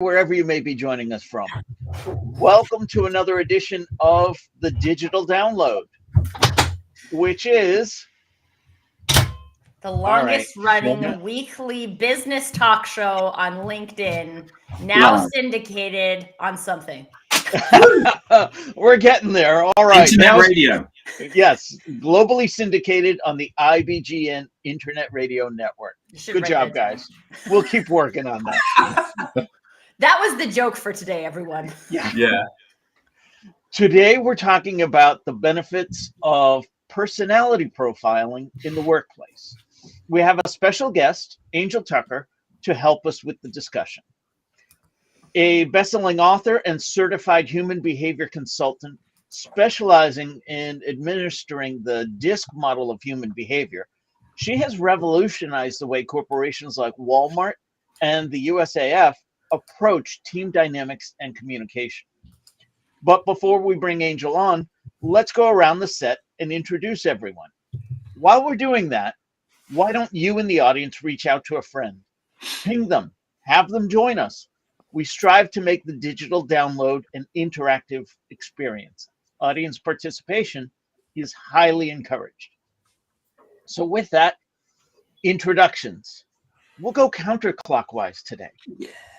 wherever you may be joining us from. Welcome to another edition of the Digital Download, which is the longest running weekly business talk show on LinkedIn, now syndicated on something. We're getting there. All right. Internet radio. Yes, globally syndicated on the IBGN Internet Radio Network. Good job, guys. We'll keep working on that. That was the joke for today, everyone. Yeah. Today, we're talking about the benefits of personality profiling in the workplace. We have a special guest, Angel Tucker, to help us with the discussion. A best-selling author and certified human behavior consultant specializing in administering the DISC model of human behavior, she has revolutionized the way corporations like Walmart and the USAF approach team dynamics and communication. But before we bring Angel on, let's go around the set and introduce everyone. While we're doing that, why don't you in the audience reach out to a friend? Ping them, have them join us. We strive to make the digital download an interactive experience. Audience participation is highly encouraged. So with that, introductions. We'll go counterclockwise today.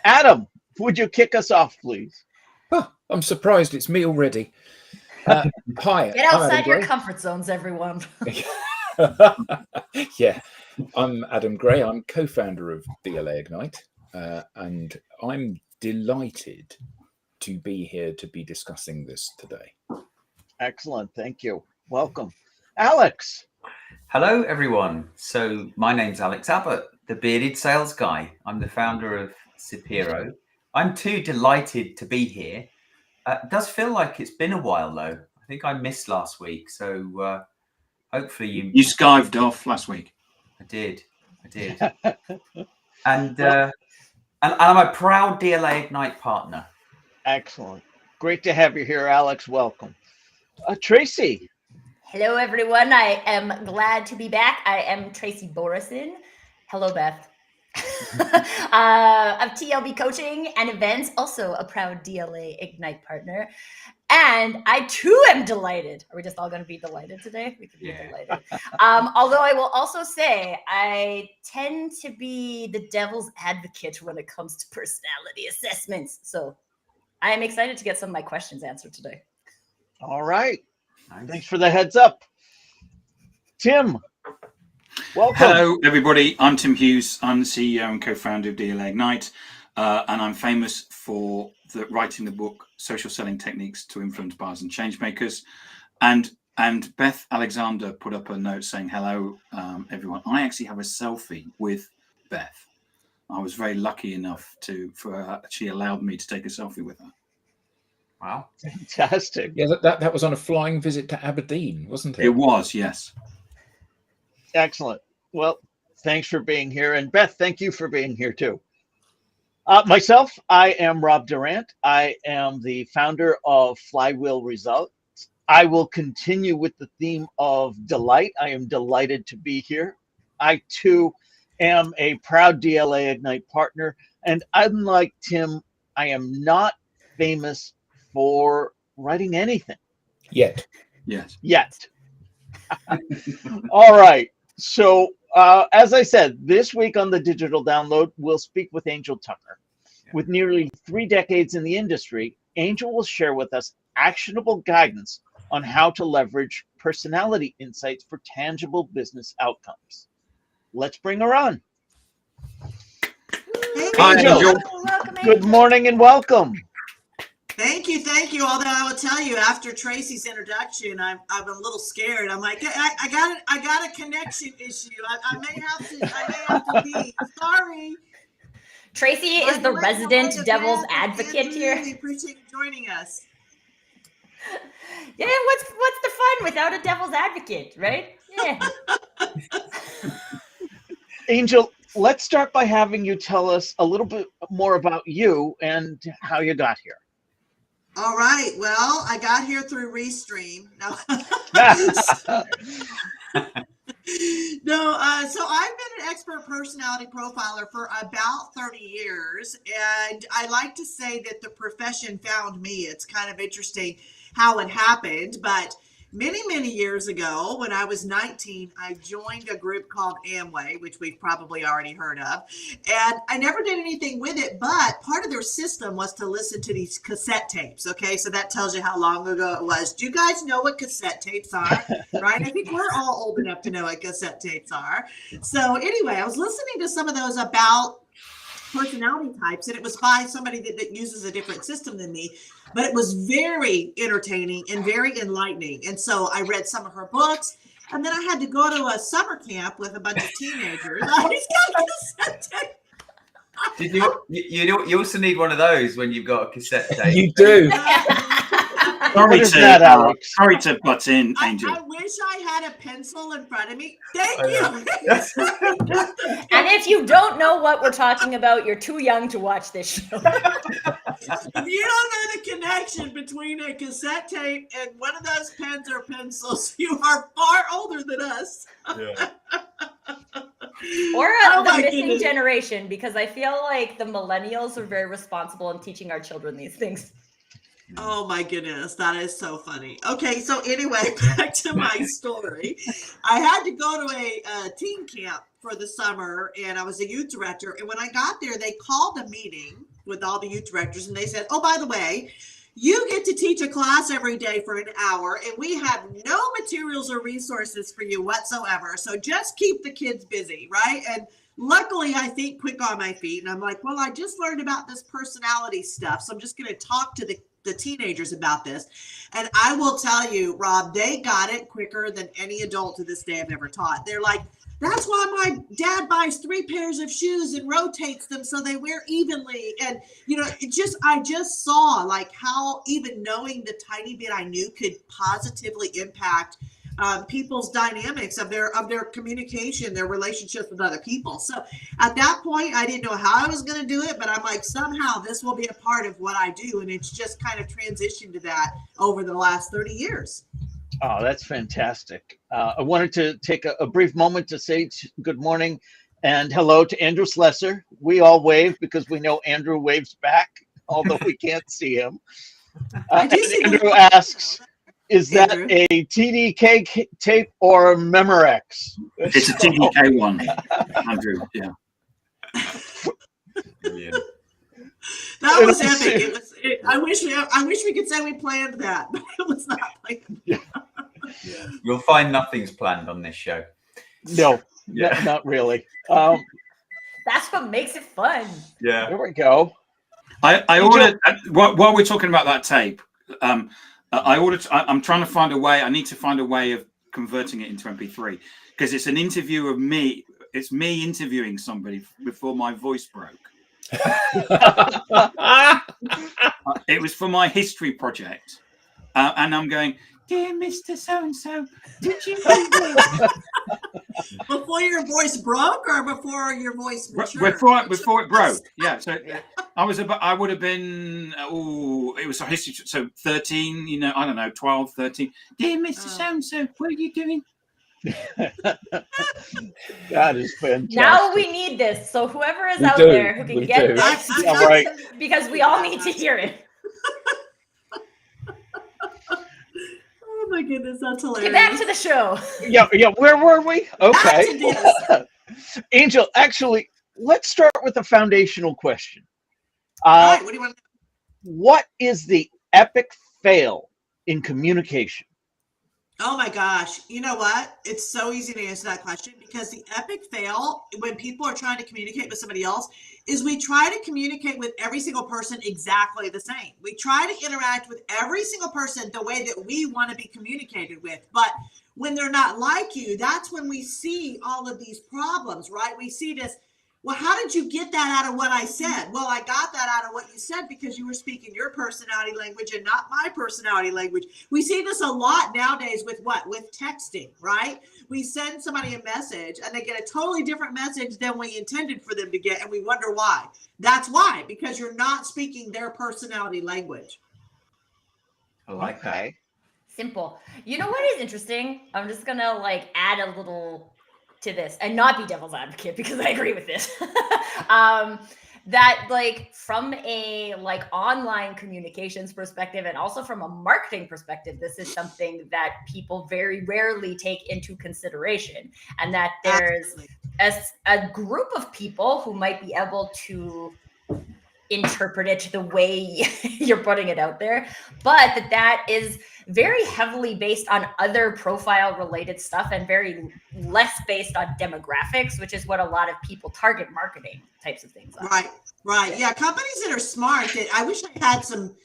Adam, would you kick us off, please? Oh, I'm surprised it's me already. Hi. Get outside your comfort zones, everyone. Yeah, I'm Adam Gray. I'm co-founder of DLA Ignite, and I'm delighted to be here to be discussing this today. Excellent. Thank you. Welcome. Alex. Hello, everyone. So my name's Alex Abbott, the bearded sales guy. I'm the founder of Sapiro. I'm too delighted to be here. It does feel like it's been a while, though. I think I missed last week. So hopefully you skived off last week. I did. And I'm a proud DLA Ignite partner. Excellent. Great to have you here, Alex. Welcome. Tracy. Hello, everyone. I am glad to be back. I am Tracy Borison. Hello, Beth. Of TLB Coaching and Events, also a proud DLA Ignite partner. And I too am delighted. Are we just all going to be delighted today? We could be delighted. Although I will also say I tend to be the devil's advocate when it comes to personality assessments. So I am excited to get some of my questions answered today. All right. Nice. Thanks for the heads up. Tim, welcome. Hello, everybody. I'm Tim Hughes. I'm the CEO and co-founder of DLA Ignite, and I'm famous for writing the book Social Selling Techniques to Influence Buyers and Changemakers. And Beth Alexander put up a note saying, hello, everyone. I actually have a selfie with Beth. I was very lucky enough she allowed me to take a selfie with her. Wow. Fantastic. Yeah, that was on a flying visit to Aberdeen, wasn't it? It was, yes. Excellent. Well, thanks for being here. And Beth, thank you for being here too. Myself, I am Rob Durant. I am the founder of Flywheel Results. I will continue with the theme of delight. I am delighted to be here. I too am a proud DLA Ignite partner. And unlike Tim, I am not famous for writing anything. Yet. Yes. Yet. All right. So as I said, this week on the Digital Download, we'll speak with Angel Tucker. With nearly 3 decades in the industry, Angel will share with us actionable guidance on how to leverage personality insights for tangible business outcomes. Let's bring her on. Hey, Hi, Angel. Welcome, Good morning and welcome. Thank you. Although I will tell you, after Tracy's introduction, I'm a little scared. I'm like, I got a connection issue. I may have to leave. Sorry. Tracy is the resident devil's advocate here. We appreciate you joining us. Yeah, what's the fun without a devil's advocate, right? Yeah. Angel, let's start by having you tell us a little bit more about you and how you got here. All right. Well, I got here through Restream. No. No, so I've been an expert personality profiler for about 30 years, and I like to say that the profession found me. It's kind of interesting how it happened, but many, many years ago, when I was 19, I joined a group called Amway, which we've probably already heard of, and I never did anything with it, but part of their system was to listen to these cassette tapes, okay? So that tells you how long ago it was. Do you guys know what cassette tapes are? Right? I think we're all old enough to know what cassette tapes are. So anyway, I was listening to some of those about personality types, and it was by somebody that uses a different system than me, but it was very entertaining and very enlightening. And so I read some of her books, and then I had to go to a summer camp with a bunch of teenagers. I just got cassette tape. Did you also need one of those when you've got a cassette tape? You do. What is that, Alex? Sorry to butt in, Angel. I wish I had a pencil in front of me. Thank you. And if you don't know what we're talking about, you're too young to watch this show. If you don't know the connection between a cassette tape and one of those pens or pencils, you are far older than us. Yeah. Or Oh the my missing goodness. generation, because I feel like the millennials are very responsible in teaching our children these things. Oh my goodness, that is so funny. Okay, so anyway, back to my story. I had to go to a teen camp for the summer, and I was a youth director. And when I got there, they called a meeting with all the youth directors, and they said, oh, by the way, you get to teach a class every day for an hour, and we have no materials or resources for you whatsoever. So just keep the kids busy, right? And luckily, I think quick on my feet. And I'm like, well, I just learned about this personality stuff, so I'm just going to talk to the teenagers about this. And I will tell you, Rob, they got it quicker than any adult to this day I've ever taught. They're like, that's why my dad buys 3 pairs of shoes and rotates them so they wear evenly. And, you know, I just saw like how even knowing the tiny bit I knew could positively impact people's dynamics of their communication, their relationships with other people. So at that point, I didn't know how I was going to do it, but I'm like, somehow this will be a part of what I do. And it's just kind of transitioned to that over the last 30 years. Oh, that's fantastic. I wanted to take a brief moment to say good morning and hello to Andrew Slesser. We all wave because we know Andrew waves back, although we can't see him. Andrew asks, is that a TDK tape or a Memorex? It's a TDK one, Andrew. Yeah. Brilliant. That was epic. I wish we could say we planned that, but it was not planned. Yeah. You'll find nothing's planned on this show. No, Yeah. not really. That's what makes it fun. Yeah. There we go. I ordered, while we're talking about that tape, I'm trying to find a way. I need to find a way of converting it into MP3 because it's an interview of me. It's me interviewing somebody before my voice broke. It was for my history project, and I'm going, dear Mr. So-and-so, did you know this? Before your voice broke or before your voice matured? Before it broke. Yeah. So I would have been, it was a history. So 13, you know, I don't know, 12, 13. Dear Mr. So-and-so, what are you doing? That is fantastic. Now we need this. So whoever is out do. there who can We get do. this, Yeah, right. because we all need to hear it. Oh my goodness, that's hilarious. Get back to the show. Yeah. Where were we? Okay. Back to Angel, actually, let's start with a foundational question. All right, what do you want to What is the epic fail in communication? Oh my gosh. You know what? It's so easy to answer that question because the epic fail when people are trying to communicate with somebody else is we try to communicate with every single person exactly the same. We try to interact with every single person the way that we want to be communicated with. But when they're not like you, that's when we see all of these problems, right? We see this. Well, how did you get that out of what I said? Well, I got that out of what you said because you were speaking your personality language and not my personality language. We see this a lot nowadays with what? With texting, right? We send somebody a message and they get a totally different message than we intended for them to get. And we wonder why. That's why, because you're not speaking their personality language. I like that. Simple. You know what is interesting? I'm just gonna like add a little to this and not be devil's advocate because I agree with this. That like from a like online communications perspective and also from a marketing perspective, this is something that people very rarely take into consideration, and that there's a group of people who might be able to interpret it the way you're putting it out there, but that is very heavily based on other profile related stuff and very less based on demographics, which is what a lot of people target marketing types of things on. Right. Yeah, companies that are smart, that I wish I had some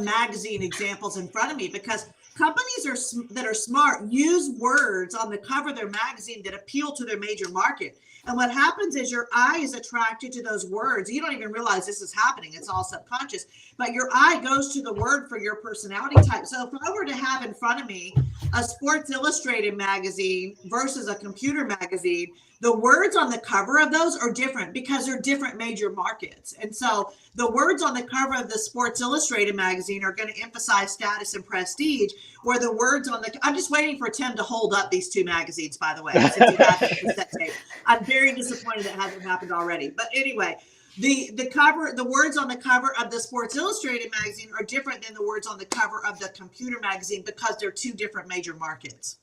magazine examples in front of me, because companies that are smart use words on the cover of their magazine that appeal to their major market. And what happens is your eye is attracted to those words. You don't even realize this is happening. It's all subconscious. But your eye goes to the word for your personality type. So if I were to have in front of me a Sports Illustrated magazine versus a computer magazine, the words on the cover of those are different because they're different major markets. And so the words on the cover of the Sports Illustrated magazine are going to emphasize status and prestige, where the words on the, I'm just waiting for Tim to hold up these two magazines, by the way, since he hasn't set tape. I'm very disappointed that hasn't happened already. But anyway, the words on the cover of the Sports Illustrated magazine are different than the words on the cover of the computer magazine because they're two different major markets.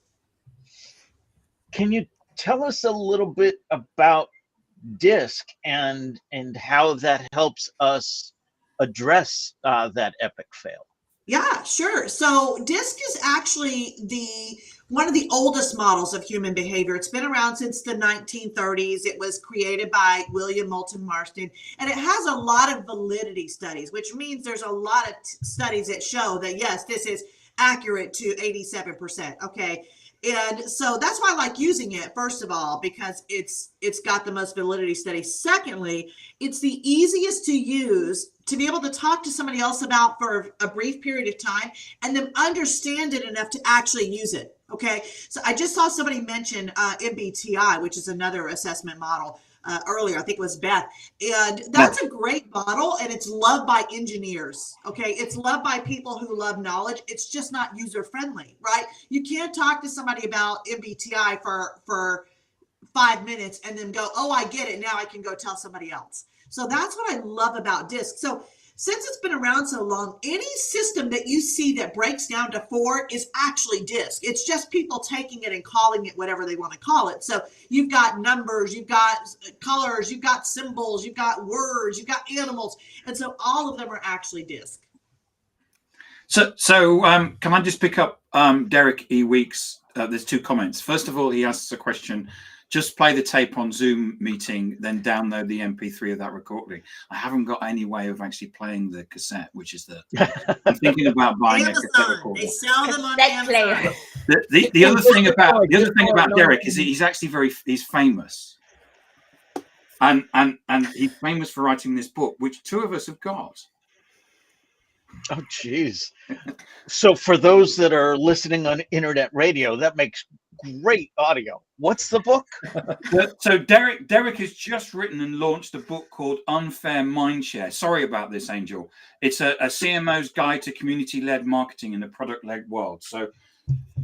Can you tell us a little bit about DISC and how that helps us address that epic fail? Yeah, sure. So DISC is actually one of the oldest models of human behavior. It's been around since the 1930s. It was created by William Moulton Marston, and it has a lot of validity studies, which means there's a lot of studies that show that, yes, this is accurate to 87%. Okay. And so that's why I like using it, first of all, because it's got the most validity studies. Secondly, it's the easiest to use to be able to talk to somebody else about for a brief period of time and then understand it enough to actually use it. Okay. So I just saw somebody mention MBTI, which is another assessment model. Earlier, I think it was Beth, and that's a great model, and it's loved by engineers. Okay, it's loved by people who love knowledge. It's just not user friendly, right? You can't talk to somebody about MBTI for 5 minutes and then go, oh, I get it. Now I can go tell somebody else. So that's what I love about DISC. So since it's been around so long, any system that you see that breaks down to 4 is actually DISC. It's just people taking it and calling it whatever they want to call it. So you've got numbers, you've got colors, you've got symbols, you've got words, you've got animals. And so all of them are actually DISC. So can I just pick up Derek E. Weeks? There's 2 comments. First of all, he asks a question. Just play the tape on Zoom meeting, then download the MP3 of that recording. I haven't got any way of actually playing the cassette, which is I'm thinking about buying a cassette recorder. They sell them on Cassette Amazon. The other thing about Derek is he's actually he's famous, and he's famous for writing this book, which 2 of us have got. Oh, geez. So for those that are listening on internet radio, that makes great audio. What's the book? So Derek has just written and launched a book called Unfair Mindshare. Sorry about this, Angel. It's a CMO's guide to community-led marketing in a product-led world. So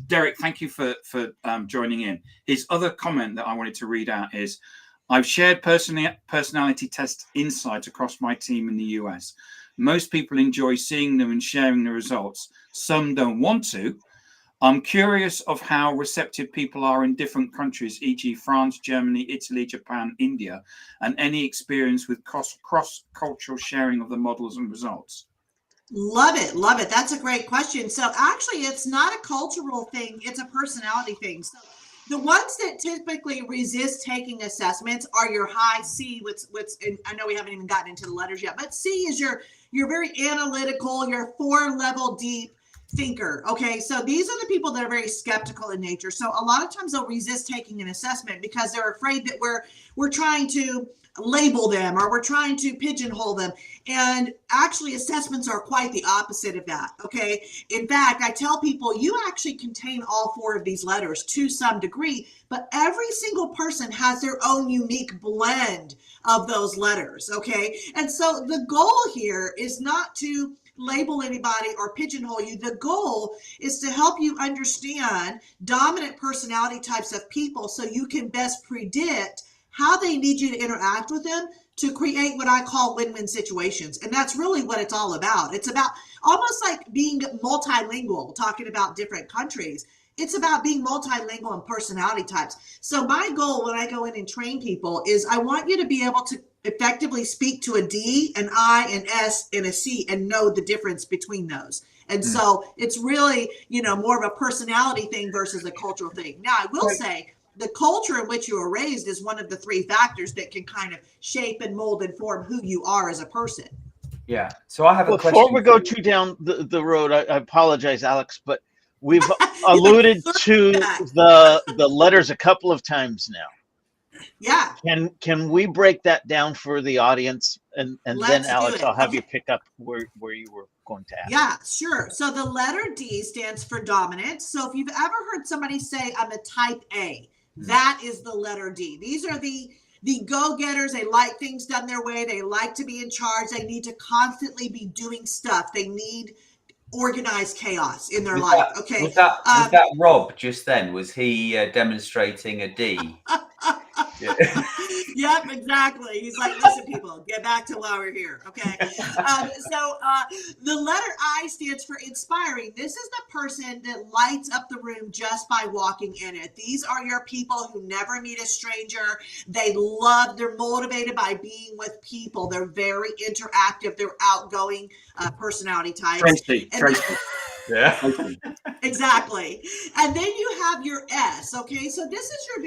Derek, thank you for joining in. His other comment that I wanted to read out is, I've shared personality test insights across my team in the US. Most people enjoy seeing them and sharing the results. Some don't want to. I'm curious of how receptive people are in different countries, e.g. France, Germany, Italy, Japan, India, and any experience with cross-cultural sharing of the models and results. Love it. Love it. That's a great question. So actually, it's not a cultural thing. It's a personality thing. So the ones that typically resist taking assessments are your high C, and I know we haven't even gotten into the letters yet, but C is you're very analytical, you're 4-level deep thinker. Okay. So these are the people that are very skeptical in nature. So a lot of times they'll resist taking an assessment because they're afraid that we're trying to label them or we're trying to pigeonhole them. And actually assessments are quite the opposite of that. Okay. In fact, I tell people you actually contain all 4 of these letters to some degree, but every single person has their own unique blend of those letters. Okay. And so the goal here is not to label anybody or pigeonhole you. The goal is to help you understand dominant personality types of people so you can best predict how they need you to interact with them to create what I call win-win situations. And that's really what it's all about. It's about almost like being multilingual, talking about different countries. It's about being multilingual and personality types. So my goal when I go in and train people is I want you to be able to effectively speak to a D, an I, an S, and a C and know the difference between those. And so it's really, more of a personality thing versus a cultural thing. Now, I will say the culture in which you were raised is one of the 3 factors that can kind of shape and mold and form who you are as a person. Yeah. So I have a question. Before we go too down the road, I apologize, Alex, but we've alluded to the letters a couple of times now. Yeah. Can we break that down for the audience? And then, Let's Alex, do it. I'll have Okay. you pick up where you were going to ask. Yeah, sure. So the letter D stands for dominant. So if you've ever heard somebody say, I'm a type A, that is the letter D. These are the go-getters. They like things done their way. They like to be in charge. They need to constantly be doing stuff. They need organized chaos in their life. Okay. Was that Rob just then? Was he demonstrating a D? Yeah. Yep, exactly. He's like, listen, people, get back to why we're here. Okay. So the letter I stands for inspiring. This is the person that lights up the room just by walking in it. These are your people who never meet a stranger. They're motivated by being with people. They're very interactive. They're outgoing personality types. Tracy. Yeah. Exactly. And then you have your S. Okay. So this is your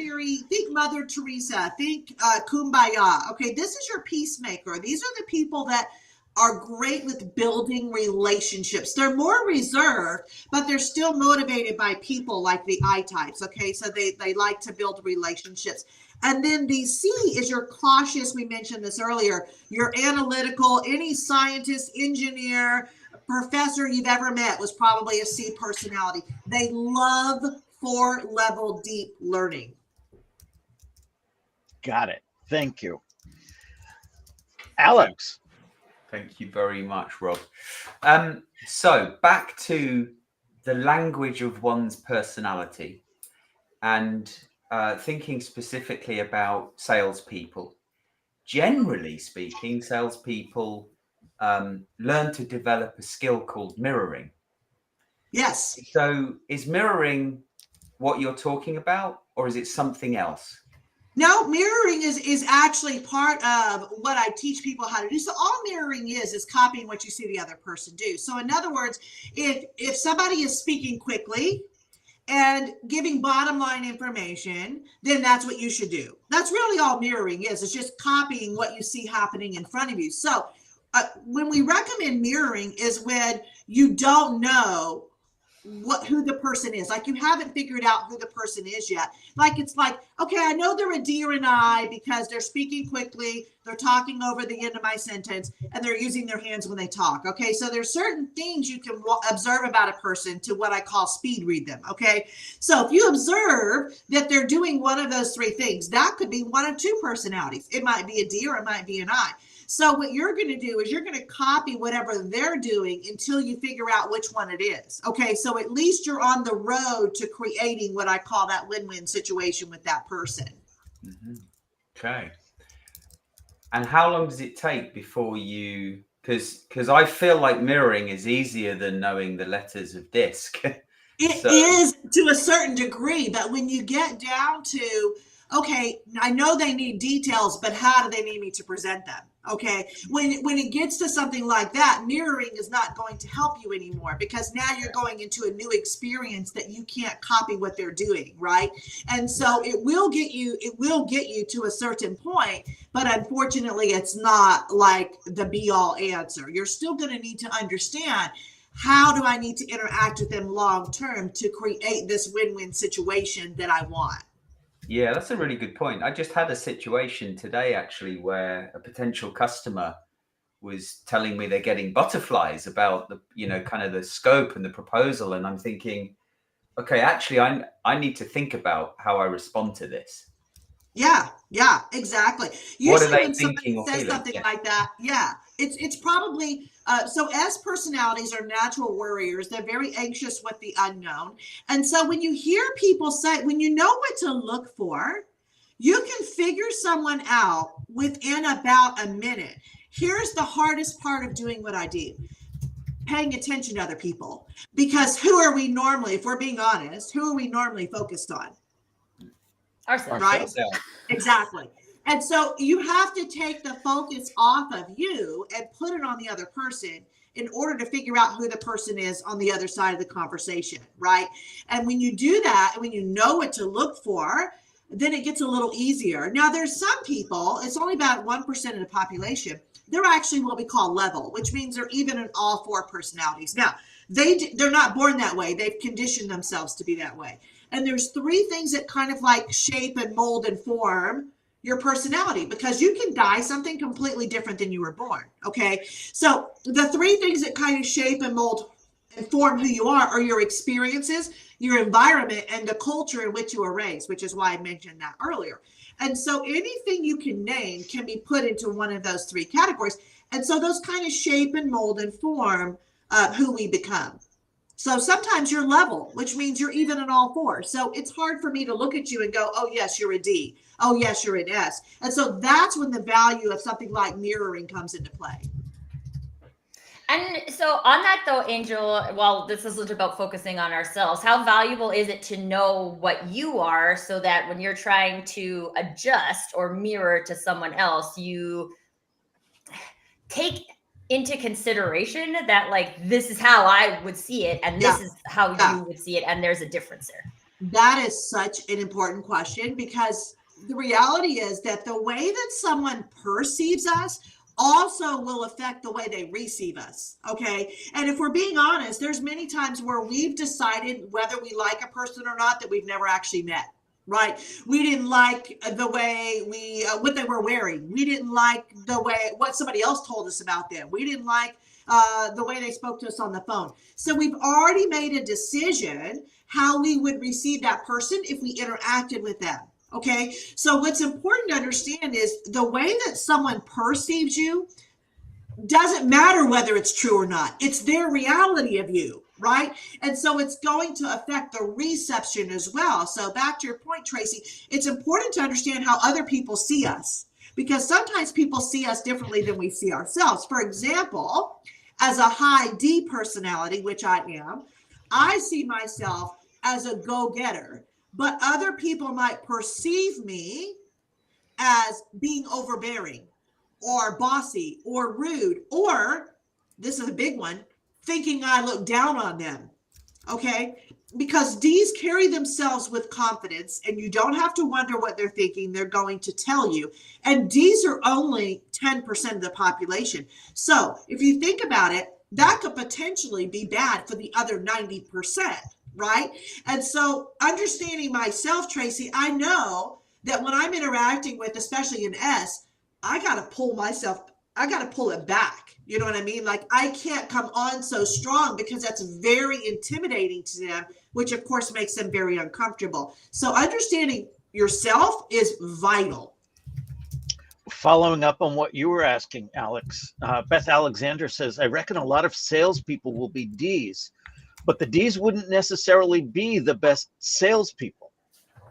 think Mother Teresa, think Kumbaya. Okay. This is your peacemaker. These are the people that are great with building relationships. They're more reserved, but they're still motivated by people like the I types. Okay. So they like to build relationships. And then the C is your cautious. We mentioned this earlier. Your analytical, any scientist, engineer, professor you've ever met was probably a C personality. They love 4-level deep learning. Got it. Thank you. Alex. Thank you very much, Rob. So back to the language of one's personality and thinking specifically about salespeople. Generally speaking, salespeople learn to develop a skill called mirroring. Yes. So is mirroring what you're talking about, or is it something else? No, mirroring is actually part of what I teach people how to do. So all mirroring is copying what you see the other person do. So in other words, if somebody is speaking quickly and giving bottom line information, then that's what you should do. That's really all mirroring is. It's just copying what you see happening in front of you. So when we recommend mirroring is when you don't know who the person is, like you haven't figured out who the person is yet. Like it's like, okay, I know they're a D or an I because they're speaking quickly, they're talking over the end of my sentence, and they're using their hands when they talk. Okay, so there's certain things you can observe about a person to what I call speed read them. Okay, so if you observe that they're doing one of those 3 things, that could be one of 2 personalities. It might be a D or it might be an I. So what you're going to do is you're going to copy whatever they're doing until you figure out which one it is. Okay, so at least you're on the road to creating what I call that win-win situation with that person. Mm-hmm. Okay. And how long does it take before you, because I feel like mirroring is easier than knowing the letters of DISC. It is to a certain degree, but when you get down to, okay, I know they need details, but how do they need me to present them? Okay, when it gets to something like that, mirroring is not going to help you anymore because now you're going into a new experience that you can't copy what they're doing, right? And so it will get you to a certain point, but unfortunately it's not like the be all answer. You're still going to need to understand, how do I need to interact with them long term to create this win-win situation that I want? Yeah, that's a really good point. I just had a situation today, actually, where a potential customer was telling me they're getting butterflies about the, kind of the scope and the proposal. And I'm thinking, okay, actually, I need to think about how I respond to this. Yeah, exactly. What are Usually they when somebody thinking or says feeling? something Yeah. like that, it's probably so S personalities are natural worriers. They're very anxious with the unknown. And so when you hear people say, when you know what to look for, you can figure someone out within about a minute. Here's the hardest part of doing what I do: paying attention to other people. Because who are we normally, if we're being honest, who are we normally focused on? Ourselves. Right? Ourselves. Exactly. And so you have to take the focus off of you and put it on the other person in order to figure out who the person is on the other side of the conversation, right? And when you do that, when you know what to look for, then it gets a little easier. Now, there's some people, it's only about 1% of the population, they're actually what we call level, which means they're even in all four personalities. Now, they're not born that way. They've conditioned themselves to be that way. And there's three things that kind of like shape and mold and form your personality, because you can die something completely different than you were born. Okay. So the three things that kind of shape and mold and form who you are your experiences, your environment, and the culture in which you were raised, which is why I mentioned that earlier. And so anything you can name can be put into one of those three categories. And so those kind of shape and mold and form who we become. So sometimes you're level, which means you're even in all four. So it's hard for me to look at you and go, oh, yes, you're a D. Oh, yes, you're an S. And so that's when the value of something like mirroring comes into play. And so on that though, Angel, while this isn't about focusing on ourselves, how valuable is it to know what you are so that when you're trying to adjust or mirror to someone else, you take into consideration that like, this is how I would see it and this is how you would see it, and there's a difference there? That is such an important question, because the reality is that the way that someone perceives us also will affect the way they receive us. Okay. And if we're being honest, there's many times where we've decided whether we like a person or not that we've never actually met. Right. We didn't like the way what they were wearing. We didn't like the way what somebody else told us about them. We didn't like the way they spoke to us on the phone. So we've already made a decision how we would receive that person if we interacted with them. Okay. So what's important to understand is the way that someone perceives you doesn't matter whether it's true or not. It's their reality of you, right? And so it's going to affect the reception as well. So back to your point, Tracy, it's important to understand how other people see us, because sometimes people see us differently than we see ourselves. For example, as a high D personality, which I am, I see myself as a go-getter, but other people might perceive me as being overbearing or bossy or rude, or this is a big one, thinking I look down on them. Okay. Because D's carry themselves with confidence, and you don't have to wonder what they're thinking. They're going to tell you. And D's are only 10% of the population. So if you think about it, that could potentially be bad for the other 90%, right? And so understanding myself, Tracy, I know that when I'm interacting with, especially an S, I got to pull it back. You know what I mean? Like, I can't come on so strong, because that's very intimidating to them, which of course makes them very uncomfortable. So understanding yourself is vital. Following up on what you were asking, Alex, Beth Alexander says, I reckon a lot of salespeople will be Ds, but the Ds wouldn't necessarily be the best salespeople.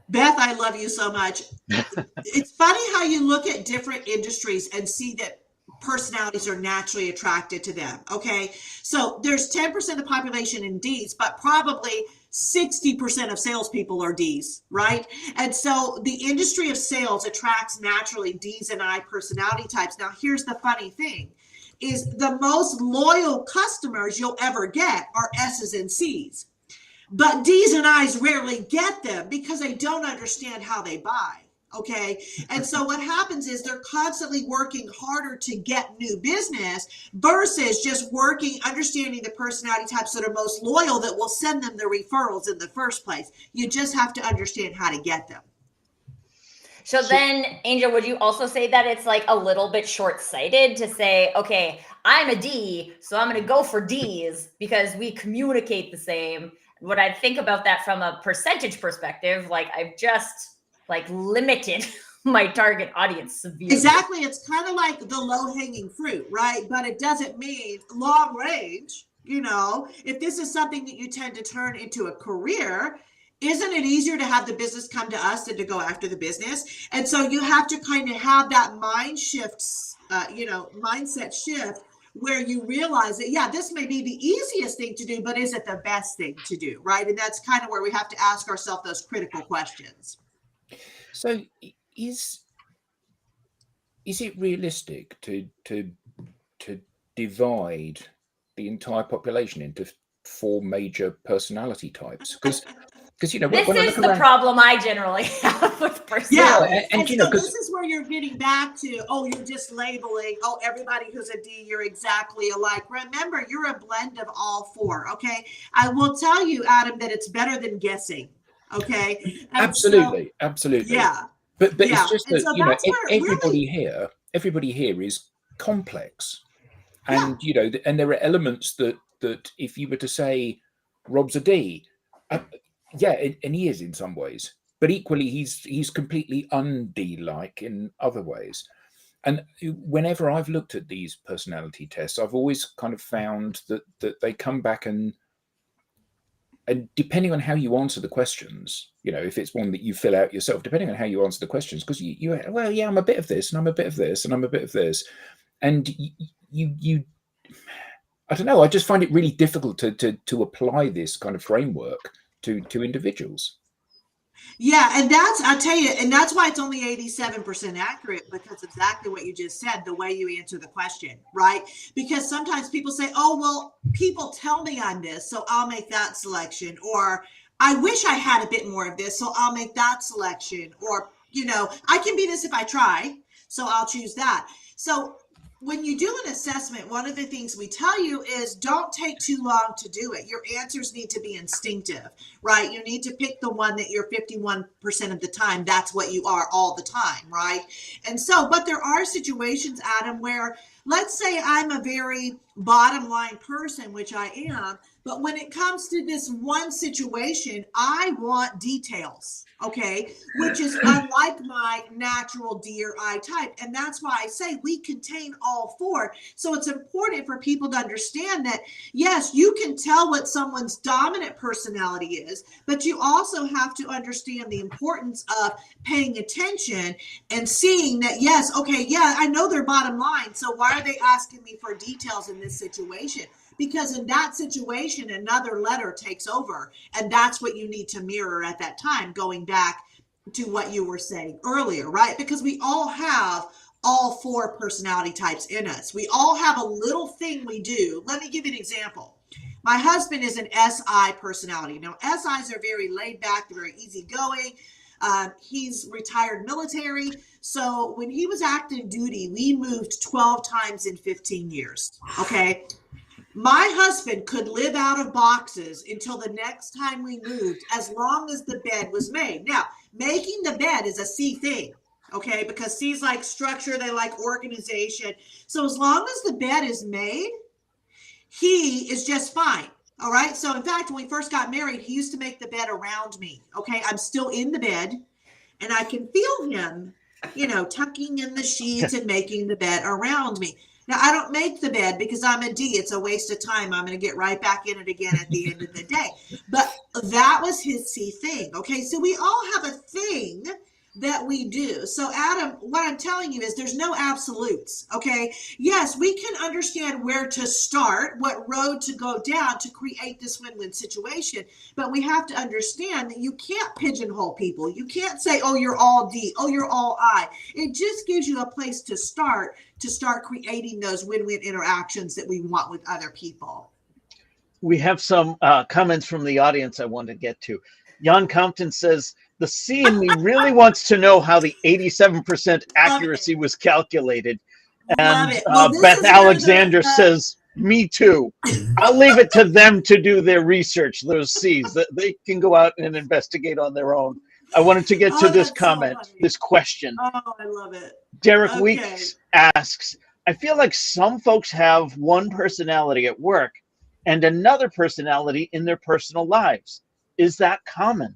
Beth, I love you so much. It's funny how you look at different industries and see that personalities are naturally attracted to them. Okay. So there's 10% of the population in Ds, but probably 60% of salespeople are Ds, right? And so the industry of sales attracts naturally Ds and I personality types. Now, here's the funny thing is the most loyal customers you'll ever get are S's and C's. But D's and I's rarely get them because they don't understand how they buy. Okay. And so what happens is they're constantly working harder to get new business versus just understanding the personality types that are most loyal that will send them the referrals in the first place. You just have to understand how to get them. So then, Angel, would you also say that it's like a little bit short-sighted to say, okay, I'm a D, so I'm going to go for Ds because we communicate the same? What I think about that from a percentage perspective, like I've just like limited my target audience severely. Exactly. It's kind of like the low-hanging fruit, right? But it doesn't mean long range. You know, if this is something that you tend to turn into a career, isn't it easier to have the business come to us than to go after the business? And so you have to kind of have that mindset shift where you realize that, yeah, this may be the easiest thing to do, but is it the best thing to do, right? And that's kind of where we have to ask ourselves those critical questions. So is it realistic to divide the entire population into 4 major personality types? Because you know, This when I is look the around, problem I generally have with Yeah. personality. And you know, so 'cause- this is where you're getting back to, oh, you're just labeling, oh, everybody who's a D, you're exactly alike. Remember, you're a blend of all 4. Okay. I will tell you, Adam, that it's better than guessing. Okay. And absolutely, so, absolutely. yeah. But Yeah. it's just And that, so you know, that's where it really, everybody here is complex. Yeah. And, you know, and there are elements that if you were to say Rob's a D, yeah, and he is in some ways, but equally he's completely un-D-like in other ways. And whenever I've looked at these personality tests, I've always kind of found that they come back and depending on how you answer the questions, you know, if it's one that you fill out yourself, depending on how you answer the questions, because you well, yeah, I'm a bit of this, and I'm a bit of this, and I'm a bit of this, and you I don't know. I just find it really difficult to apply this kind of framework to individuals. yeah. And I'll tell you, and that's why it's only 87% accurate, because exactly what you just said, the way you answer the question, right? Because sometimes people say, oh, well, people tell me I'm this, so I'll make that selection. Or I wish I had a bit more of this, so I'll make that selection. Or, you know, I can be this if I try, so I'll choose that. So when you do an assessment, one of the things we tell you is don't take too long to do it. Your answers need to be instinctive, right? You need to pick the one that you're 51% of the time. That's what you are all the time, right? And so, but there are situations, Adam, where let's say I'm a very bottom line person, which I am, but when it comes to this one situation, I want details, okay, which is unlike my natural D or I type. And that's why I say we contain all 4. So it's important for people to understand that, yes, you can tell what someone's dominant personality is, but you also have to understand the importance of paying attention and seeing that, yes, okay, yeah, I know their bottom line. So why are they asking me for details in this situation? Because in that situation, another letter takes over. And that's what you need to mirror at that time, going back to what you were saying earlier, right? Because we all have all 4 personality types in us. We all have a little thing we do. Let me give you an example. My husband is an SI personality. Now, SIs are very laid back, they're very easygoing. He's retired military. So when he was active duty, we moved 12 times in 15 years. Okay. My husband could live out of boxes until the next time we moved, as long as the bed was made. Now, making the bed is a C thing, okay? Because C's like structure, they like organization. So as long as the bed is made, he is just fine. All right. So in fact, when we first got married, he used to make the bed around me. Okay. I'm still in the bed and I can feel him, you know, tucking in the sheets and making the bed around me. Now, I don't make the bed because I'm a D. It's a waste of time. I'm going to get right back in it again at the end of the day. But that was his C thing. Okay. So we all have a thing that we do. So Adam, what I'm telling you is there's no absolutes. Okay. Yes, we can understand where to start, what road to go down to create this win-win situation. But we have to understand that you can't pigeonhole people. You can't say, oh, you're all D. Oh, you're all I. It just gives you a place to start creating those win-win interactions that we want with other people. We have some comments from the audience I want to get to. Jan Compton says, the C in me really wants to know how the 87% accuracy was calculated. And Beth Alexander says, me too. I'll leave it to them to do their research, those C's. They can go out and investigate on their own. I wanted to get to this comment, this question. Oh, I love it. Derek Weeks asks, I feel like some folks have one personality at work and another personality in their personal lives. Is that common?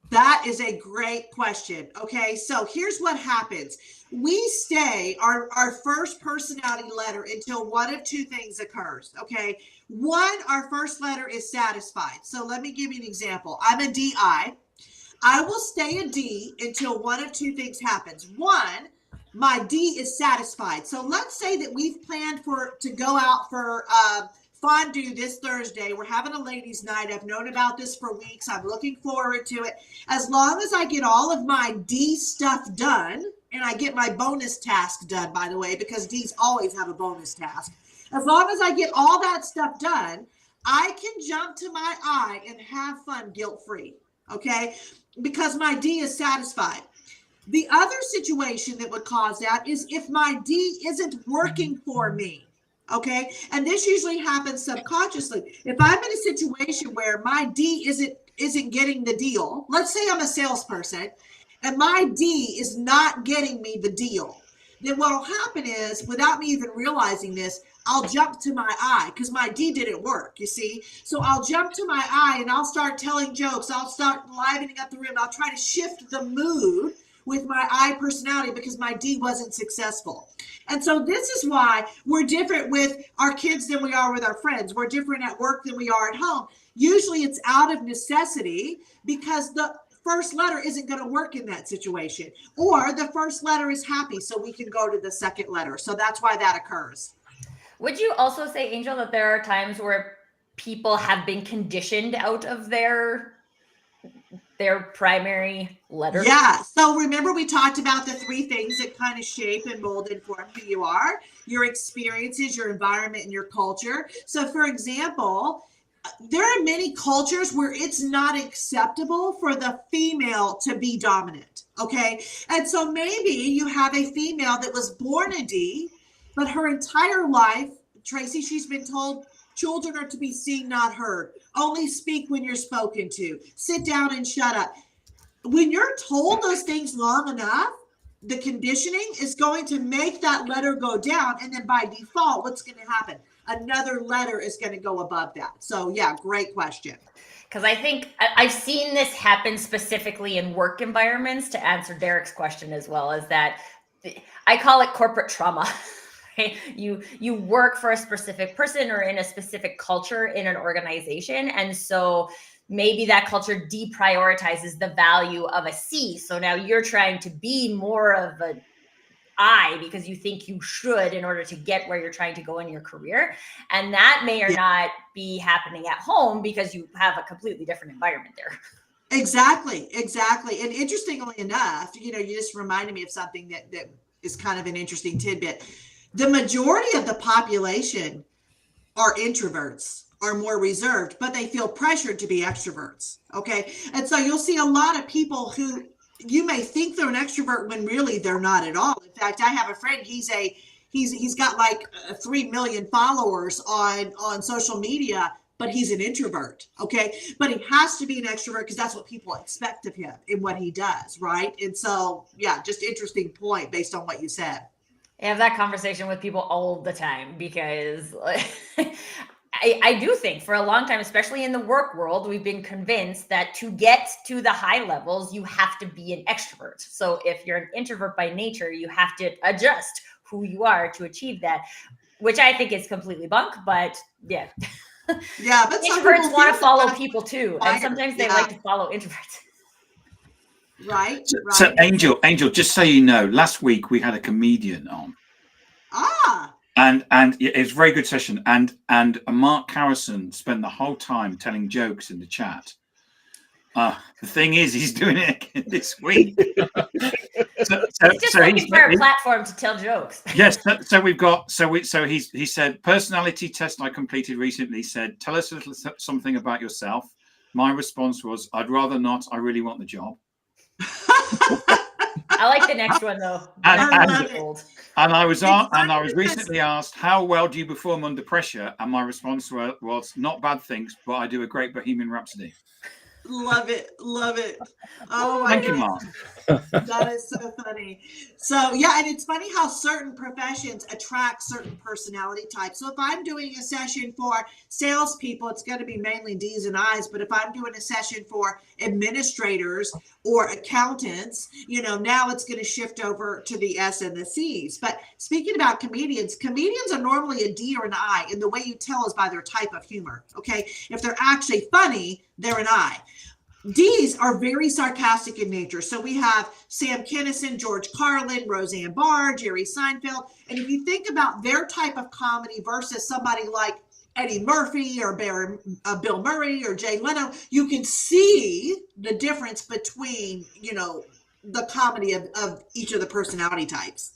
That is a great question. Okay, so here's what happens. We stay our first personality letter until one of two things occurs. Okay, one, our first letter is satisfied. So let me give you an example. I'm a DI. I will stay a D until one of two things happens. One, my D is satisfied. So let's say that we've planned to go out for fondue this Thursday. We're having a ladies' night. I've known about this for weeks. I'm looking forward to it. As long as I get all of my D stuff done, and I get my bonus task done, by the way, because D's always have a bonus task. As long as I get all that stuff done, I can jump to my I and have fun guilt-free, okay? Because my D is satisfied. The other situation that would cause that is if my D isn't working for me. Okay. And this usually happens subconsciously. If I'm in a situation where my D isn't getting the deal, let's say I'm a salesperson and my D is not getting me the deal, then what will happen is, without me even realizing this, I'll jump to my I because my D didn't work, you see? So I'll jump to my I and I'll start telling jokes. I'll start livening up the room. I'll try to shift the mood with my I personality because my D wasn't successful. And so this is why we're different with our kids than we are with our friends. We're different at work than we are at home. Usually it's out of necessity because the first letter isn't going to work in that situation, or the first letter is happy, so we can go to the second letter. So that's why that occurs. Would you also say, Angel, that there are times where people have been conditioned out of their primary letter? Yeah. So remember we talked about the three things that kind of shape and mold and form who you are: your experiences, your environment, and your culture. So for example, there are many cultures where it's not acceptable for the female to be dominant. Okay. And so maybe you have a female that was born a D, but her entire life, Tracy, she's been told children are to be seen, not heard. Only speak when you're spoken to. Sit down and shut up. When you're told those things long enough, the conditioning is going to make that letter go down. And then by default, what's going to happen? Another letter is going to go above that. So yeah, great question. Because I think I've seen this happen specifically in work environments, to answer Derek's question as well, is that I call it corporate trauma. Right? You work for a specific person or in a specific culture in an organization. And so maybe that culture deprioritizes the value of a C. So now you're trying to be more of a I because you think you should in order to get where you're trying to go in your career. And that may or not be happening at home because you have a completely different environment there. Exactly. And interestingly enough, you just reminded me of something that is kind of an interesting tidbit. The majority of the population are introverts, are more reserved, but they feel pressured to be extroverts. Okay. And so you'll see a lot of people who you may think they're an extrovert when really they're not at all. In fact, I have a friend, he's got like 3 million followers on social media, but he's an introvert. Okay. But he has to be an extrovert because that's what people expect of him in what he does. Right. And so, yeah, just interesting point based on what you said. I have that conversation with people all the time because I do think for a long time, especially in the work world, we've been convinced that to get to the high levels, you have to be an extrovert. So if you're an introvert by nature, you have to adjust who you are to achieve that, which I think is completely bunk, but yeah. Yeah, but introverts want to follow people too. And sometimes they like to follow introverts. Right. So Angel, just so you know, last week we had a comedian on. And it was a very good session. And Mark Harrison spent the whole time telling jokes in the chat. The thing is, he's doing it again this week. He's just looking for a platform to tell jokes. Yes. So we've got. He said personality test I completed recently said, tell us a little something about yourself. My response was, I'd rather not. I really want the job. I like the next one though. And I was recently asked, how well do you perform under pressure? And my response was not bad things, but I do a great Bohemian Rhapsody. Love it. Love it. Oh my Thank you, goodness. Mark. That is so funny. So yeah, and it's funny how certain professions attract certain personality types. So if I'm doing a session for salespeople, it's going to be mainly D's and I's. But if I'm doing a session for administrators or accountants, now it's going to shift over to the S and the C's. But speaking about comedians are normally a D or an I, and the way you tell is by their type of humor. Okay, if they're actually funny, they're an I. D's are very sarcastic in nature. So we have Sam Kinison, George Carlin, Roseanne Barr, Jerry Seinfeld. And if you think about their type of comedy versus somebody like Eddie Murphy or Bill Murray or Jay Leno, you can see the difference between, the comedy of each of the personality types.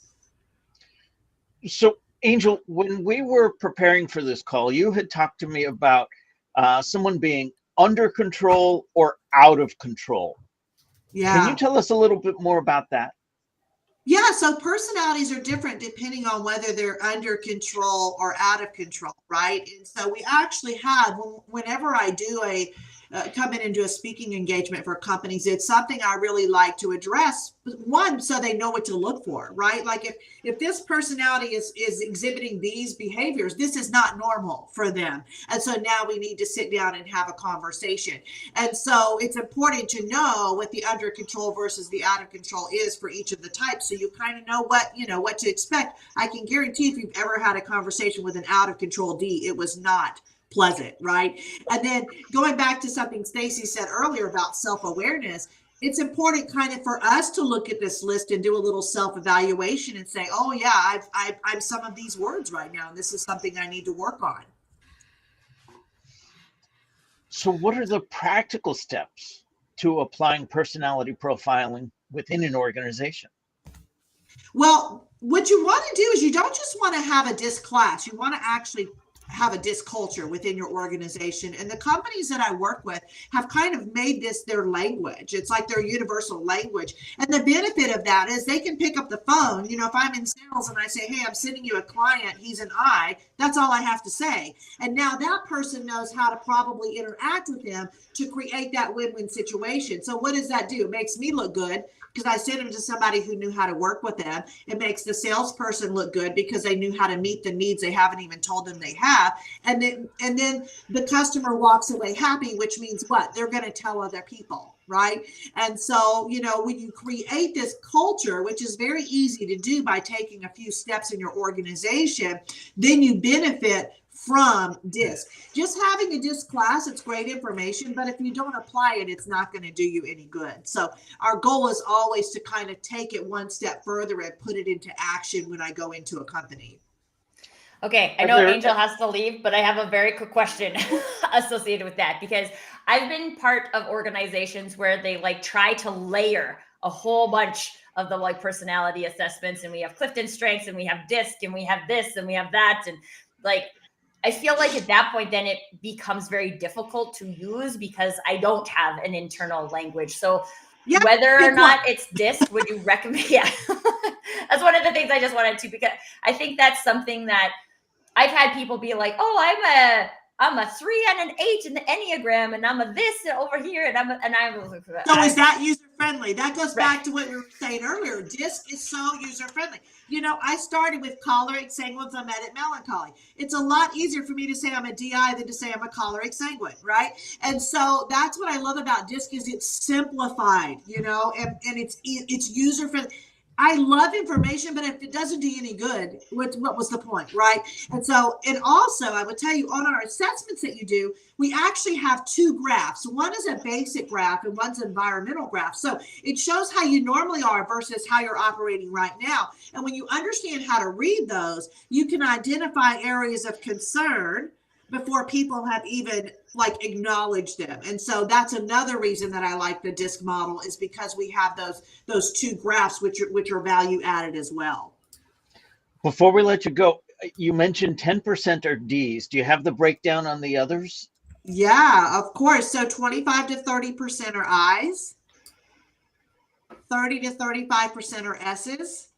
So, Angel, when we were preparing for this call, you had talked to me about someone being under control or out of control. Yeah. Can you tell us a little bit more about that? Yeah, so personalities are different depending on whether they're under control or out of control, right? And so we actually have, whenever I do come in and do a speaking engagement for companies, it's something I really like to address. One, so they know what to look for, right? Like if this personality is exhibiting these behaviors, this is not normal for them. And so now we need to sit down and have a conversation. And so it's important to know what the under control versus the out of control is for each of the types. So you kind of know what to expect. I can guarantee if you've ever had a conversation with an out of control D, it was not pleasant, right? And then going back to something Stacy said earlier about self-awareness, it's important kind of for us to look at this list and do a little self-evaluation and say, oh yeah, I'm some of these words right now, and this is something I need to work on. So what are the practical steps to applying personality profiling within an organization? Well, what you want to do is you don't just want to have a DISC class. You want to actually have a DISC culture within your organization. And the companies that I work with have kind of made this their language. It's like their universal language. And the benefit of that is they can pick up the phone. If I'm in sales and I say, hey, I'm sending you a client, he's an I, that's all I have to say. And now that person knows how to probably interact with him to create that win-win situation. So what does that do? It makes me look good, because I sent them to somebody who knew how to work with them. It makes the salesperson look good because they knew how to meet the needs they haven't even told them they have. And then the customer walks away happy, which means what? They're going to tell other people, right? And so, when you create this culture, which is very easy to do by taking a few steps in your organization, then you benefit from DISC. Just having a DISC class, it's great information, but if you don't apply it, it's not going to do you any good. So our goal is always to kind of take it one step further and put it into action when I go into a company. Okay, I know Angel has to leave, but I have a very quick question associated with that, because I've been part of organizations where they try to layer a whole bunch of the personality assessments, and we have Clifton Strengths, and we have DISC, and we have this, and we have that, and I feel like at that point, then it becomes very difficult to use because I don't have an internal language. So yeah, whether or not it's DISC, would you recommend? Yeah, that's one of the things I just wanted to, because I think that's something that I've had people be like, oh, I'm a 3 and an 8 in the Enneagram, and I'm a this over here, and I'm So is that user friendly? That goes back to what we were saying earlier. DISC is so user friendly. I started with choleric, sanguine, phlegmatic, melancholy. It's a lot easier for me to say I'm a DI than to say I'm a choleric, sanguine, right? And so that's what I love about DISC is it's simplified, and it's user friendly. I love information, but if it doesn't do you any good, what was the point, right? And so, and also I would tell you on our assessments that you do, we actually have 2 graphs. One is a basic graph and one's an environmental graph. So it shows how you normally are versus how you're operating right now. And when you understand how to read those, you can identify areas of concern before people have even acknowledged them. And so that's another reason that I like the DISC model, is because we have those 2 graphs, which are value added as well. Before we let you go, you mentioned 10% are Ds. Do you have the breakdown on the others? Yeah, of course. So 25 to 30% are Is, 30 to 35% are S's,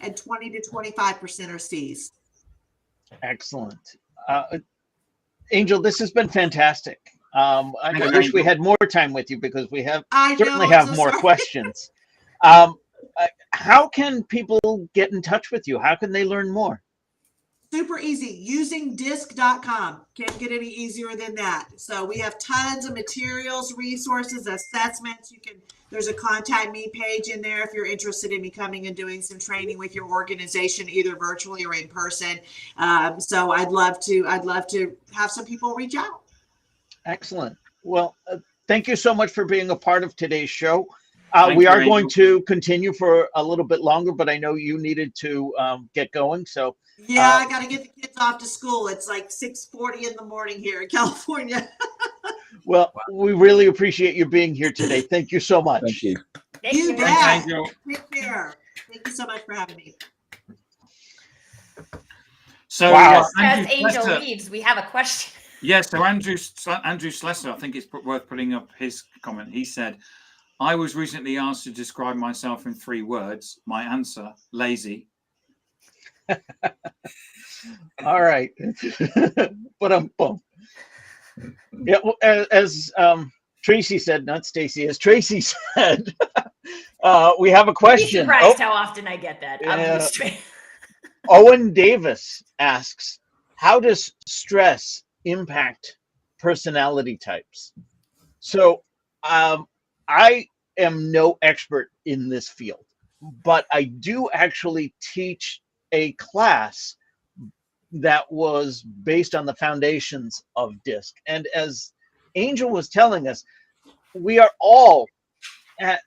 and 20 to 25% are C's. Excellent. Angel, this has been fantastic. I wish we had more time with you because we I certainly know, I'm have so more sorry. questions. How can people get in touch with you? How can they learn more? Super easy. Usingdisc.com. Can't get any easier than that. So we have tons of materials, resources, assessments. There's a contact me page in there if you're interested in me coming and doing some training with your organization, either virtually or in person. So I'd love to have some people reach out. Excellent. Well, thank you so much for being a part of today's show. Thank We you, are going Angel. to continue for a little bit longer, but I know you needed to get going. So Yeah, I got to get the kids off to school. It's like 6:40 in the morning here in California. well, we really appreciate you being here today. Thank you so much. Thank you. Thank You you. bet. Thanks, Angel. Take care. Thank you so much for having me. So, Wow. Andrew As Angel Slessor- leaves, we have a question. Yes, so Andrew Slessor, I think it's worth putting up his comment. He said, I was recently asked to describe myself in 3 words. My answer, lazy. All right. But yeah, well, as Tracy said, not Stacy, as Tracy said, we have a Be question. surprised how often I get that. I'm Yeah. just straight. Owen Davis asks, how does stress impact personality types? So I am no expert in this field, but I do actually teach a class that was based on the foundations of DISC. And as Angel was telling us, we are all at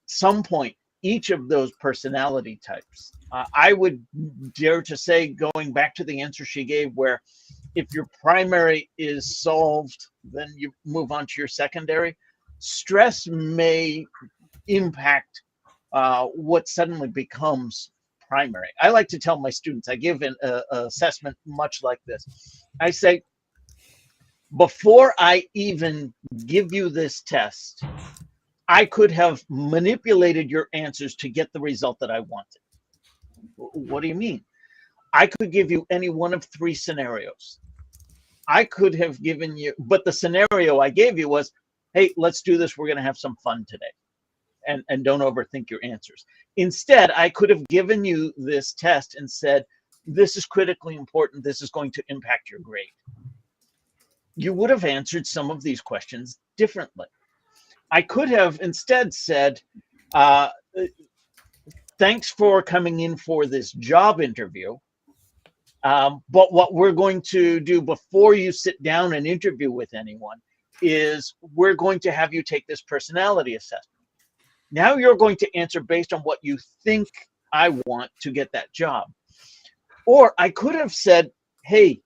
some point each of those personality types. I would dare to say, going back to the answer she gave, where if your primary is solved, then you move on to your secondary. Stress may impact what suddenly becomes primary. I like to tell my students, I give an assessment much like this. I say, before I even give you this test, I could have manipulated your answers to get the result that I wanted. What do you mean? I could give you any one of 3 scenarios. I could have given you, but the scenario I gave you was, hey, let's do this. We're going to have some fun today. And don't overthink your answers. Instead, I could have given you this test and said, this is critically important. This is going to impact your grade. You would have answered some of these questions differently. I could have instead said, thanks for coming in for this job interview. But what we're going to do before you sit down and interview with anyone is we're going to have you take this personality assessment. Now you're going to answer based on what you think I want to get that job. Or I could have said, hey,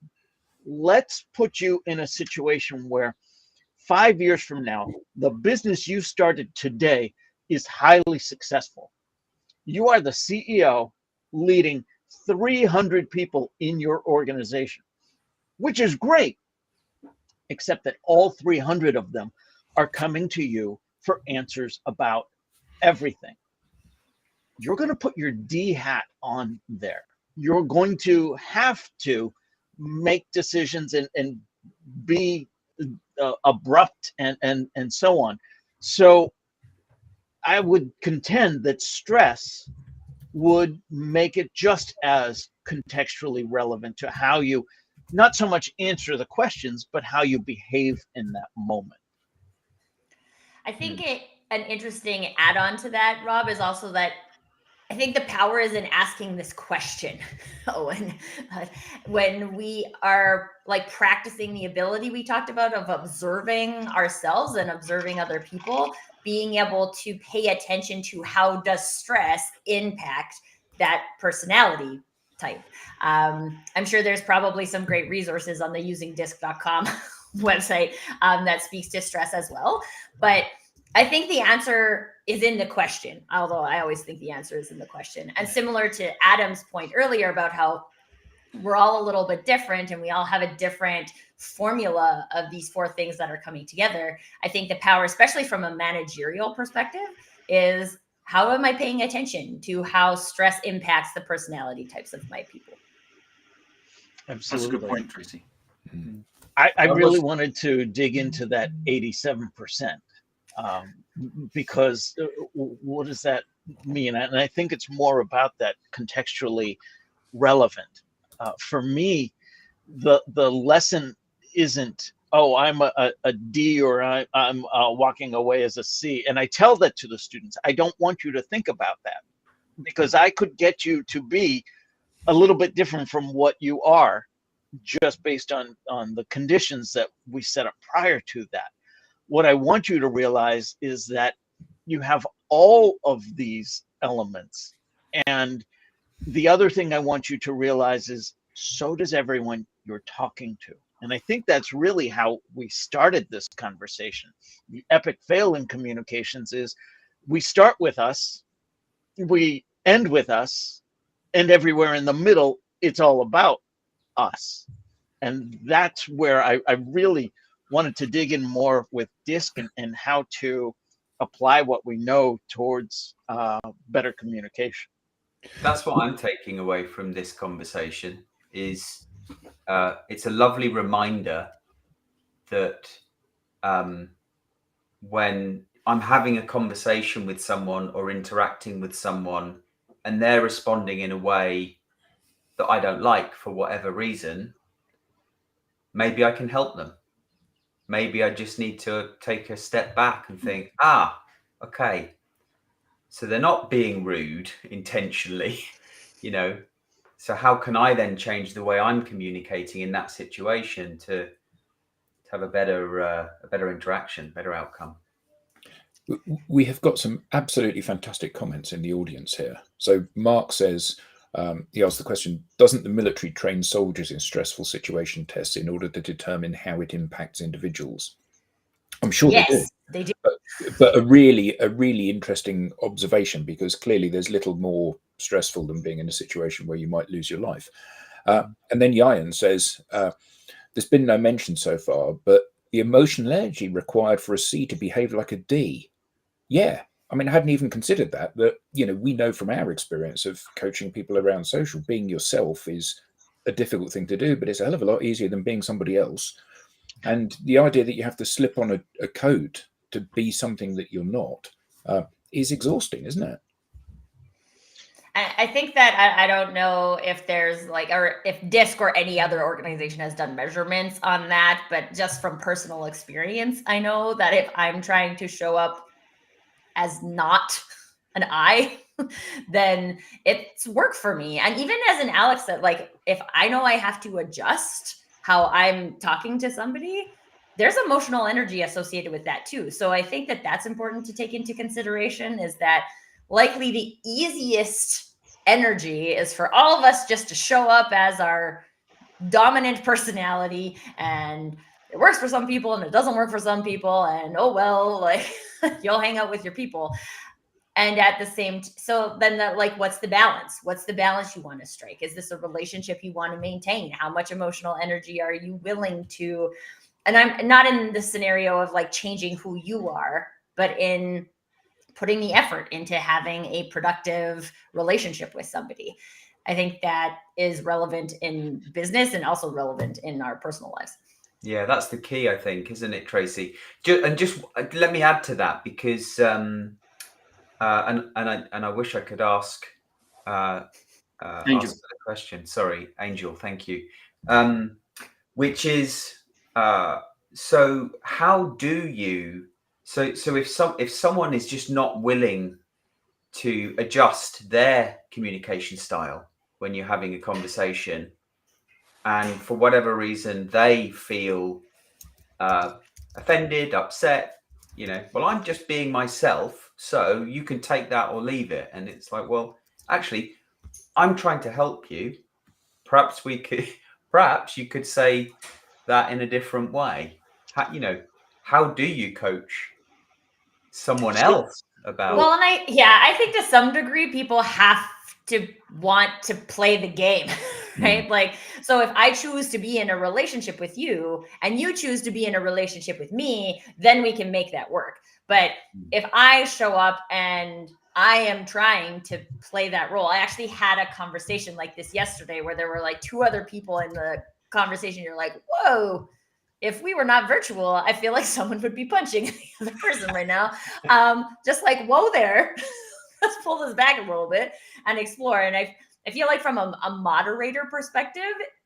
let's put you in a situation where 5 years from now, the business you started today is highly successful. You are the CEO leading 300 people in your organization, which is great, except that all 300 of them are coming to you for answers about everything. You're going to put your D hat on there. You're going to have to make decisions and be abrupt and so on. So I would contend that stress would make it just as contextually relevant to how you not so much answer the questions, but how you behave in that moment. I think an interesting add-on to that, Rob, is also that I think the power is in asking this question, Owen. When we are like practicing the ability we talked about of observing ourselves and observing other people, being able to pay attention to how does stress impact that personality type. I'm sure there's probably some great resources on the usingdisc.com website that speaks to stress as well. But I think the answer is in the question, although I always think the answer is in the question. And similar to Adam's point earlier about how we're all a little bit different and we all have a different formula of these 4 things that are coming together. I think the power, especially from a managerial perspective, is how am I paying attention to how stress impacts the personality types of my people? Absolutely. That's a good point, Tracy. I really wanted to dig into that 87%, because what does that mean? And I think it's more about that contextually relevant. For me, the lesson isn't, oh, I'm a D, or I'm walking away as a C. And I tell that to the students. I don't want you to think about that, because I could get you to be a little bit different from what you are, just based on the conditions that we set up prior to that. What I want you to realize is that you have all of these elements. And the other thing I want you to realize is, so does everyone you're talking to. And I think that's really how we started this conversation. The epic fail in communications is, we start with us, we end with us, and everywhere in the middle, it's all about us. And that's where I really wanted to dig in more with DISC, and how to apply what we know towards better communication. That's what I'm taking away from this conversation. Is it's a lovely reminder that when I'm having a conversation with someone or interacting with someone, and they're responding in a way that I don't like for whatever reason, maybe I can help them. Maybe I just need to take a step back and think, okay, so they're not being rude intentionally, you know. So how can I then change the way I'm communicating in that situation to have a better interaction, better outcome? We have got some absolutely fantastic comments in the audience here. So Mark says, he asked the question, doesn't the military train soldiers in stressful situation tests in order to determine how it impacts individuals? I'm sure Yes, they do. But a really interesting observation, because clearly there's little more stressful than being in a situation where you might lose your life. And then Yayan says, there's been no mention so far, but the emotional energy required for a C to behave like a D. Yeah. I mean, I hadn't even considered that, you know, we know from our experience of coaching people around social, being yourself is a difficult thing to do, but it's a hell of a lot easier than being somebody else. And the idea that you have to slip on a coat to be something that you're not is exhausting, isn't it? I think that I don't know if there's or if DISC or any other organization has done measurements on that, but just from personal experience, I know that if I'm trying to show up as not an I, then it's work for me. And even as an Alex said, if I know I have to adjust how I'm talking to somebody, there's emotional energy associated with that too. So I think that that's important to take into consideration, is that likely the easiest energy is for all of us just to show up as our dominant personality, and it works for some people and it doesn't work for some people, and oh well, you'll hang out with your people. And at the same so then what's the balance you want to strike? Is this a relationship you want to maintain? How much emotional energy are you willing to, and I'm not in the scenario of changing who you are, but in putting the effort into having a productive relationship with somebody. I think that is relevant in business and also relevant in our personal lives. Yeah, that's the key, I think, isn't it, Tracy? Just let me add to that, because and I wish I could ask Angel. the question. Sorry, Angel. Thank you. Which is so how do you so if someone is just not willing to adjust their communication style when you're having a conversation, and for whatever reason they feel offended, upset, well, I'm just being myself, so you can take that or leave it. And it's like, well, actually, I'm trying to help you. Perhaps you could say that in a different way. How do you coach someone else about? Well, and I think to some degree people have to want to play the game, right? So if I choose to be in a relationship with you and you choose to be in a relationship with me, then we can make that work. But if I show up and I am trying to play that role, I actually had a conversation like this yesterday where there were 2 other people in the conversation, you're like, whoa, if we were not virtual, I feel like someone would be punching the other person right now. Just like, whoa there, let's pull this back a little bit and explore. And I feel like from a moderator perspective,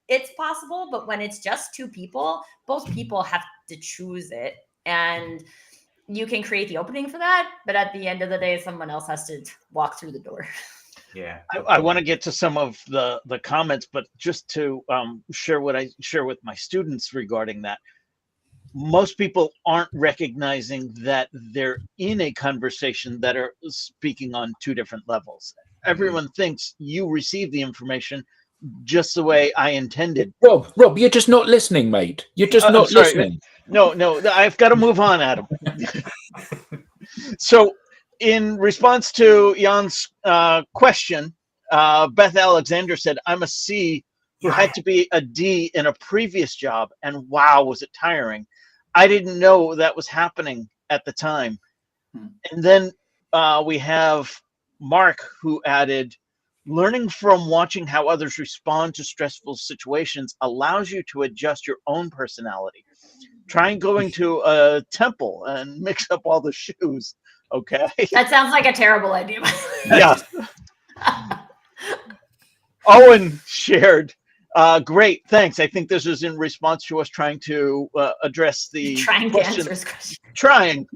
it's possible, but when it's just two people, both people have to choose it. And you can create the opening for that, but at the end of the day, someone else has to walk through the door. Yeah. I want to get to some of the comments, but just to share what I share with my students regarding that. Most people aren't recognizing that they're in a conversation that are speaking on two different levels. Everyone thinks you receive the information just the way I intended. Rob, you're just not listening, mate. You're just not listening. No, I've got to move on, Adam. So, in response to Jan's question, Beth Alexander said, I'm a C who had to be a D in a previous job, and wow, was it tiring. I didn't know that was happening at the time. And then we have Mark, who added, learning from watching how others respond to stressful situations allows you to adjust your own personality. Try going to a temple and mix up all the shoes. Okay. That sounds like a terrible idea. Yeah. Owen shared, great, thanks. I think this is in response to us trying to address the question. Trying.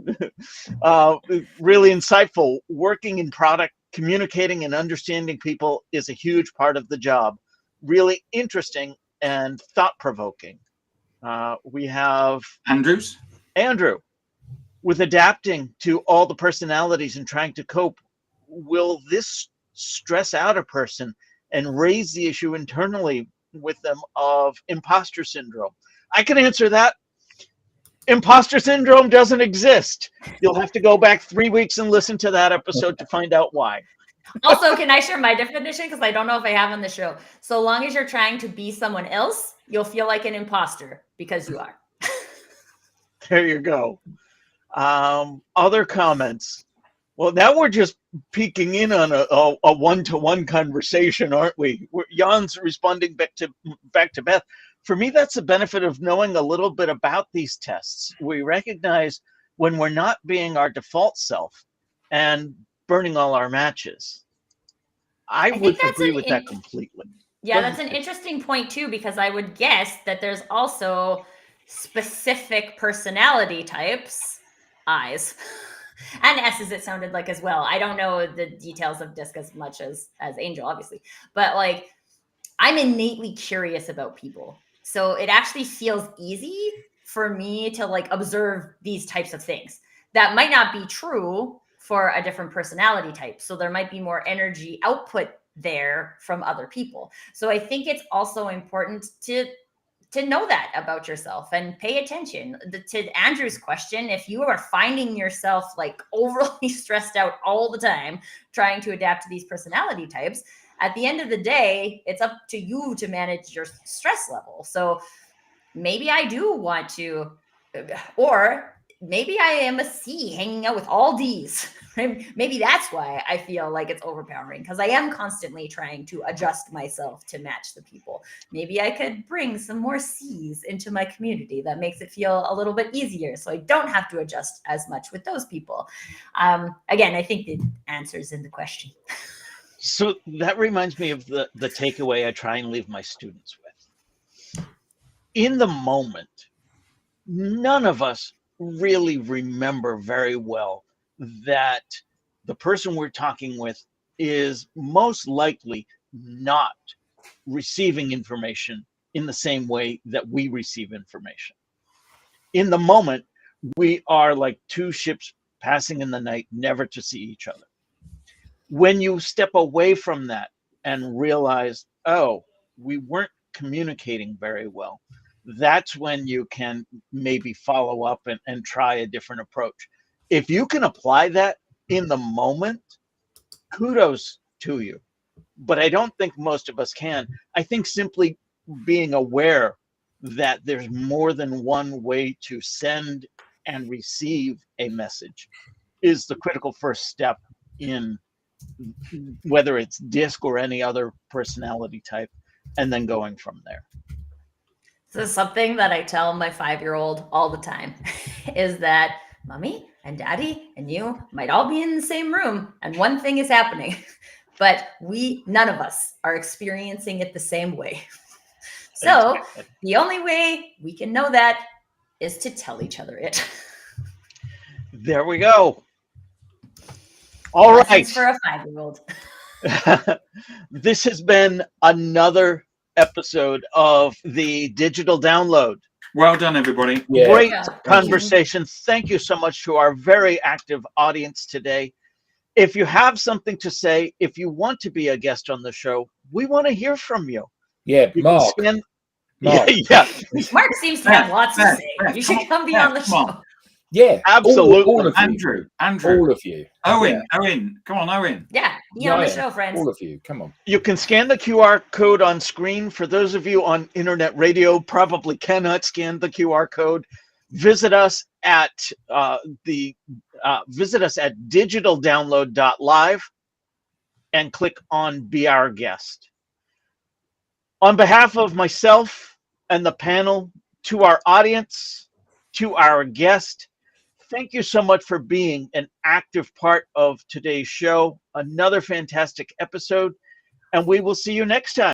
Really insightful. Working in product, communicating and understanding people is a huge part of the job. Really interesting and thought-provoking. We have Andrew. With adapting to all the personalities and trying to cope, will this stress out a person and raise the issue internally with them of imposter syndrome? I can answer that. Imposter syndrome doesn't exist. You'll have to go back 3 weeks and listen to that episode to find out why. Also, can I share my definition? Because I don't know if I have on the show. So long as you're trying to be someone else, you'll feel like an imposter because you are. There you go. Other comments? Well, now we're just peeking in on a one-to-one conversation, aren't we? Jan's responding back to Beth. For me, that's the benefit of knowing a little bit about these tests. We recognize when we're not being our default self and burning all our matches. I would agree with that completely. Yeah, that's an interesting point too, because I would guess that there's also specific personality types, I's, and S's, it sounded like as well. I don't know the details of DISC as much as Angel, obviously, but like I'm innately curious about people. So it actually feels easy for me to like observe these types of things. That might not be true for a different personality type. So there might be more energy output there from other people. So I think it's also important to know that about yourself and pay attention. To Andrew's question, if you are finding yourself like overly stressed out all the time, trying to adapt to these personality types, at the end of the day, it's up to you to manage your stress level. So maybe I do want to, or maybe I am a C hanging out with all Ds. Maybe that's why I feel like it's overpowering, because I am constantly trying to adjust myself to match the people. Maybe I could bring some more C's into my community. That makes it feel a little bit easier, so I don't have to adjust as much with those people. Again, I think the answer's in the question. So that reminds me of the takeaway I try and leave my students with. In the moment, none of us really remember very well that the person we're talking with is most likely not receiving information in the same way that we receive information. In the moment, we are like two ships passing in the night, never to see each other. When you step away from that and realize, oh, we weren't communicating very well, that's when you can maybe follow up and try a different approach. If you can apply that in the moment, kudos to you. But I don't think most of us can. I think simply being aware that there's more than one way to send and receive a message is the critical first step in whether it's DISC or any other personality type, and then going from there. So something that I tell my 5-year-old all the time is that mommy and daddy and you might all be in the same room and one thing is happening, but none of us are experiencing it the same way. So the only way we can know that is to tell each other it. There we go. All Lessons right. for a 5-year-old. This has been another episode of the Digital Download. Well done, everybody. Yeah. Great Yeah. conversation. Thank you so much to our very active audience today. If you have something to say, if you want to be a guest on the show, we want to hear from you. Yeah, You can Mark. scan- Mark. Yeah, Mark seems to have lots to Beth, say. Beth, You come should come be Beth, on the come show. Yeah, Absolutely. All of you. Andrew, All of you. Owen, Yeah. Owen, come on, Owen. Yeah, be on the Ryan, show, friends. all of you. Come on. you can scan the QR code on screen. For those of you on internet radio, probably cannot scan the QR code. Visit us at digitaldownload.live and click on Be Our Guest. On behalf of myself and the panel, to our audience, to our guest, thank you so much for being an active part of today's show. Another fantastic episode, and we will see you next time.